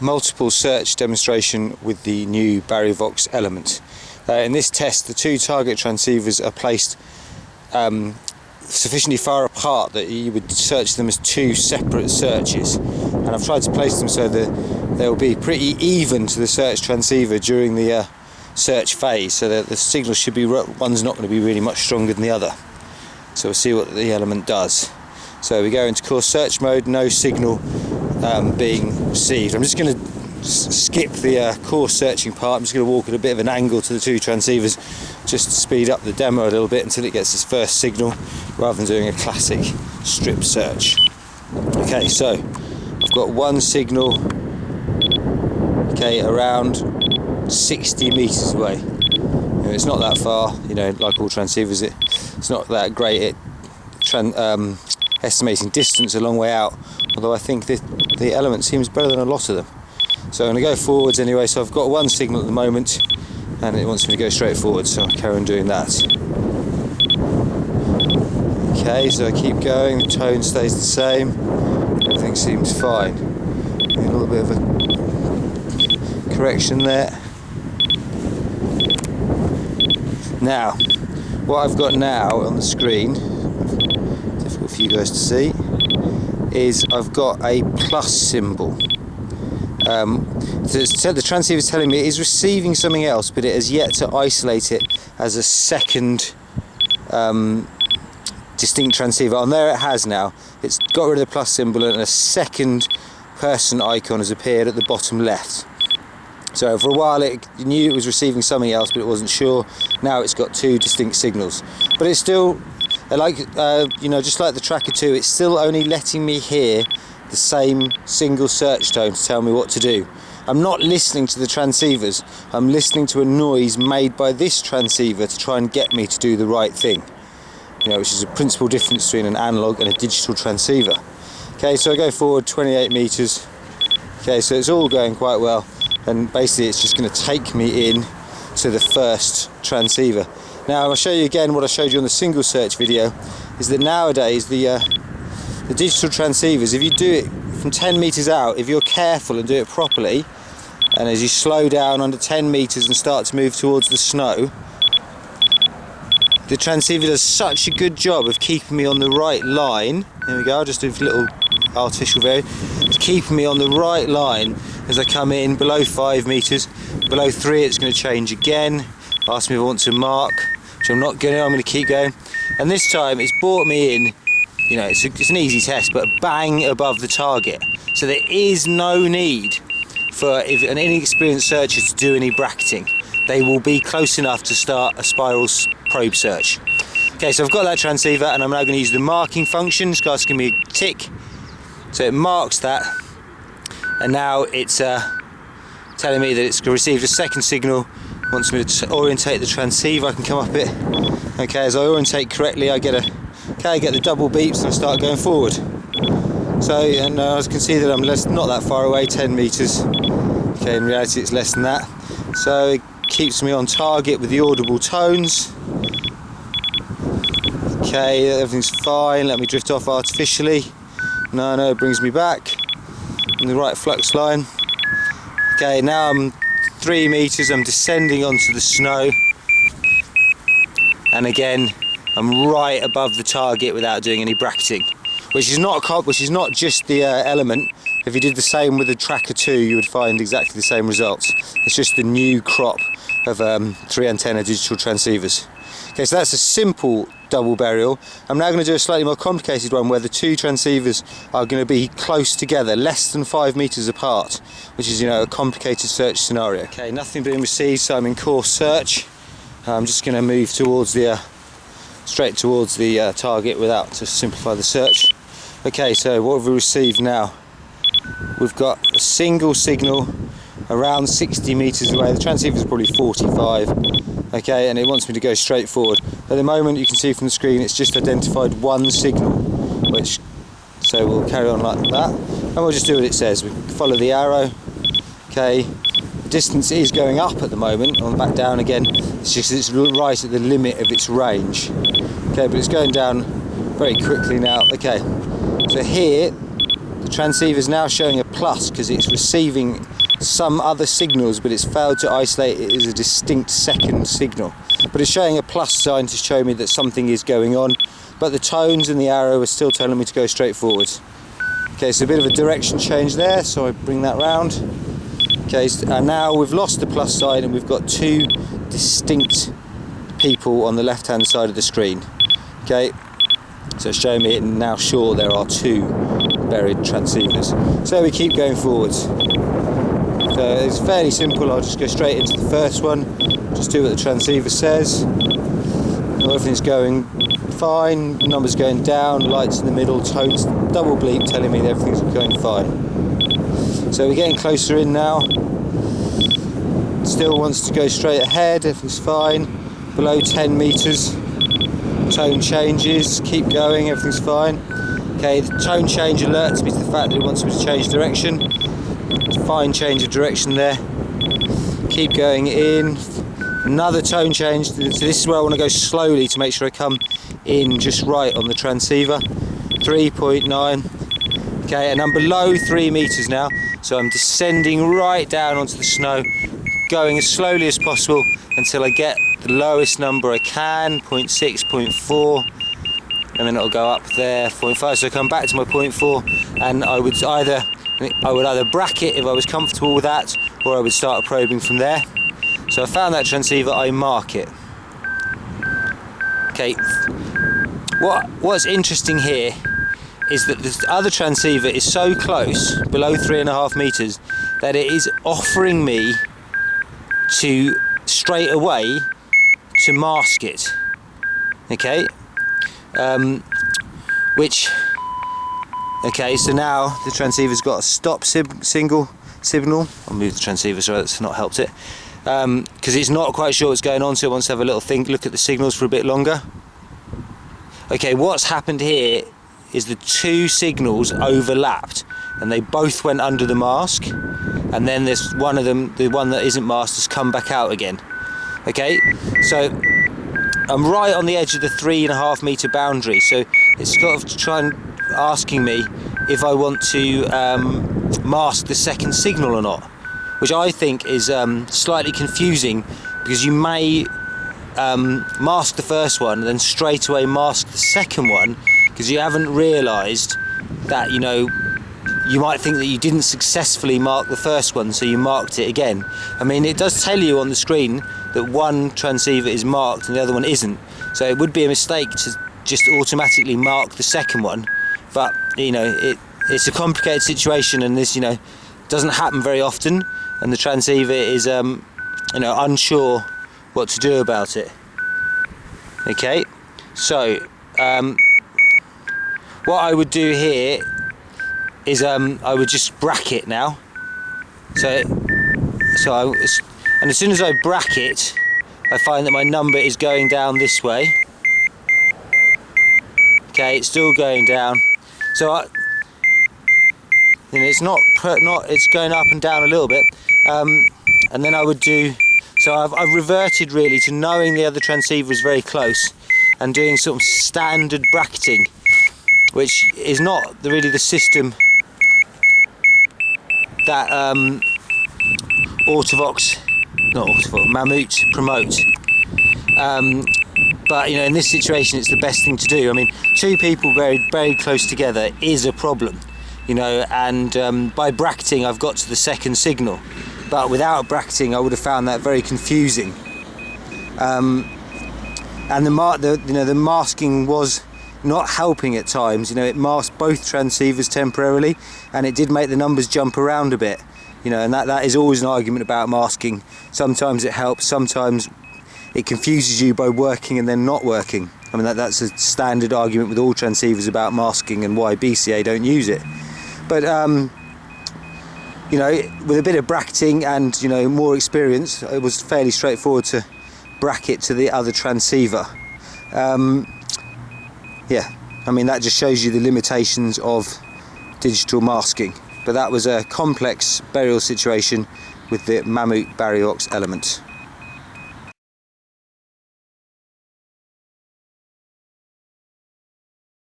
multiple search demonstration with the new Barryvox Element. In this test, the two target transceivers are placed sufficiently far apart that you would search them as two separate searches, and I've tried to place them so that they'll be pretty even to the search transceiver during the search phase, so that the signal should be, one's not going to be really much stronger than the other. So we'll see what the element does. So we go into course search mode, no signal being received. I'm just going to skip the course searching part. I'm just going to walk at a bit of an angle to the two transceivers just to speed up the demo a little bit until it gets its first signal, rather than doing a classic strip search. Okay, so I've got one signal, okay, around 60 meters away. You know, it's not that far, you know, like all transceivers, it's not that great at estimating distance a long way out, although I think the element seems better than a lot of them. So I'm going to go forwards anyway. So I've got one signal at the moment and it wants me to go straight forward, so I'll carry on doing that. Okay, so I keep going, the tone stays the same, everything seems fine. A little bit of a correction there. Now, what I've got now on the screen, difficult for you guys to see, is I've got a plus symbol. The transceiver is telling me it is receiving something else, but it has yet to isolate it as a second distinct transceiver. On there it has now. It's got rid of the plus symbol and a second person icon has appeared at the bottom left. So for a while it knew it was receiving something else, but it wasn't sure. Now it's got two distinct signals, but it's still like you know, just like the Tracker 2, it's still only letting me hear the same single search tone to tell me what to do. I'm not listening to the transceivers, I'm listening to a noise made by this transceiver to try and get me to do the right thing, you know, which is a principal difference between an analog and a digital transceiver. Okay, so I go forward 28 meters. Okay, so it's all going quite well, and basically it's just going to take me in to the first transceiver. Now I'll show you again what I showed you on the single search video, is that nowadays the digital transceivers, if you do it from 10 meters out, if you're careful and do it properly, and as you slow down under 10 meters and start to move towards the snow, the transceiver does such a good job of keeping me on the right line. There we go, I'll just do a little artificial variation. It's keeping me on the right line as I come in below 5 meters. Below 3 it's going to change again. Ask me if I want to mark, which I'm not going to, I'm going to keep going. And this time it's brought me in, you know, it's an easy test, but bang above the target. So there is no need for an inexperienced searcher to do any bracketing. They will be close enough to start a spiral probe search. Okay, so I've got that transceiver and I'm now going to use the marking function. This guy's giving me a tick. So it marks that, and now it's telling me that it's received a second signal. Wants me to orientate the transceiver. I can come up it. Okay, as I orientate correctly, I get the double beeps and I start going forward. So, and as you can see that I'm not that far away, 10 meters. Okay, in reality it's less than that. So it keeps me on target with the audible tones. Okay, everything's fine. Let me drift off artificially. No, it brings me back in the right flux line. Okay, now I'm 3 meters, I'm descending onto the snow, and again I'm right above the target without doing any bracketing, which is not just the element. If you did the same with the Tracker 2, you would find exactly the same results. It's just the new crop of 3 antenna digital transceivers. Okay, so that's a simple double burial. I'm now going to do a slightly more complicated one where the two transceivers are going to be close together, less than 5 meters apart, which is, you know, a complicated search scenario. Okay, nothing being received, so I'm in course search. I'm just going to move towards straight towards the target to simplify the search. Okay, so what have we received now? We've got a single signal around 60 meters away. The transceiver is probably 45. Okay, and it wants me to go straight forward. At the moment, you can see from the screen, it's just identified one signal, so we'll carry on like that, and we'll just do what it says. We follow the arrow. Okay, the distance is going up at the moment, on back down again. It's just it's right at the limit of its range. Okay, but it's going down very quickly now. Okay, so here The transceiver is now showing a plus because it's receiving some other signals, but it's failed to isolate it as a distinct second signal. But it's showing a plus sign to show me that something is going on, but the tones and the arrow are still telling me to go straight forwards. Okay, so a bit of a direction change there, so I bring that round. Okay, and now we've lost the plus sign and we've got two distinct people on the left hand side of the screen. Okay, so it's showing me it now sure there are two buried transceivers. So we keep going forwards. So it's fairly simple. I'll just go straight into the first one, just do what the transceiver says. Everything's going fine, numbers going down, lights in the middle, tones, double bleep telling me that everything's going fine. So we're getting closer in now. Still wants to go straight ahead, everything's fine. Below 10 meters, tone changes, keep going, everything's fine. Okay, the tone change alerts me to the fact that it wants me to change direction. Fine change of direction there. Keep going in. Another tone change. So this is where I want to go slowly to make sure I come in just right on the transceiver. 3.9. Okay, and I'm below 3 meters now, so I'm descending right down onto the snow, going as slowly as possible until I get the lowest number I can, 0.6, 0.4, and then it'll go up there, 0.5. So I come back to my 0.4, and I would either bracket if I was comfortable with that, or I would start probing from there. So I found that transceiver, I mark it. Okay, what's interesting here is that this other transceiver is so close, below 3.5 meters, that it is offering me to straight away to mask it. Okay, okay, so now the transceiver's got a stop signal. I'll move the transceiver so that's not helped it. Because it's not quite sure what's going on, so it wants to have a little look at the signals for a bit longer. Okay, what's happened here is the two signals overlapped and they both went under the mask, and then there's one of them, the one that isn't masked, has come back out again. Okay, so I'm right on the edge of the 3.5 meter boundary, so it's got to asking me if I want to mask the second signal or not, which I think is slightly confusing, because you may mask the first one and then straight away mask the second one because you haven't realised that, you know, you might think that you didn't successfully mark the first one, so you marked it again. I mean, it does tell you on the screen that one transceiver is marked and the other one isn't, so it would be a mistake to just automatically mark the second one, but you know, it's a complicated situation, and this, you know, doesn't happen very often, and the transceiver is you know, unsure what to do about it. Okay, so what I would do here is I would just bracket now. And as soon as I bracket, I find that my number is going down this way. Okay, it's still going down. So it's it's going up and down a little bit. And then I would do, so I've reverted really to knowing the other transceiver is very close and doing sort of standard bracketing, which is not really the system that Mammut promote. But you know, in this situation it's the best thing to do. I mean, two people very, very close together is a problem, you know, and by bracketing I've got to the second signal, but without bracketing I would have found that very confusing. And the masking was not helping at times. You know, it masked both transceivers temporarily, and it did make the numbers jump around a bit. You know, and that is always an argument about masking. Sometimes it helps, sometimes it confuses you by working and then not working. I mean, that's a standard argument with all transceivers about masking and why BCA don't use it. But you know, with a bit of bracketing and, you know, more experience, it was fairly straightforward to bracket to the other transceiver. Yeah, I mean, that just shows you the limitations of digital masking. But that was a complex burial situation with the Mammut Barryvox Element.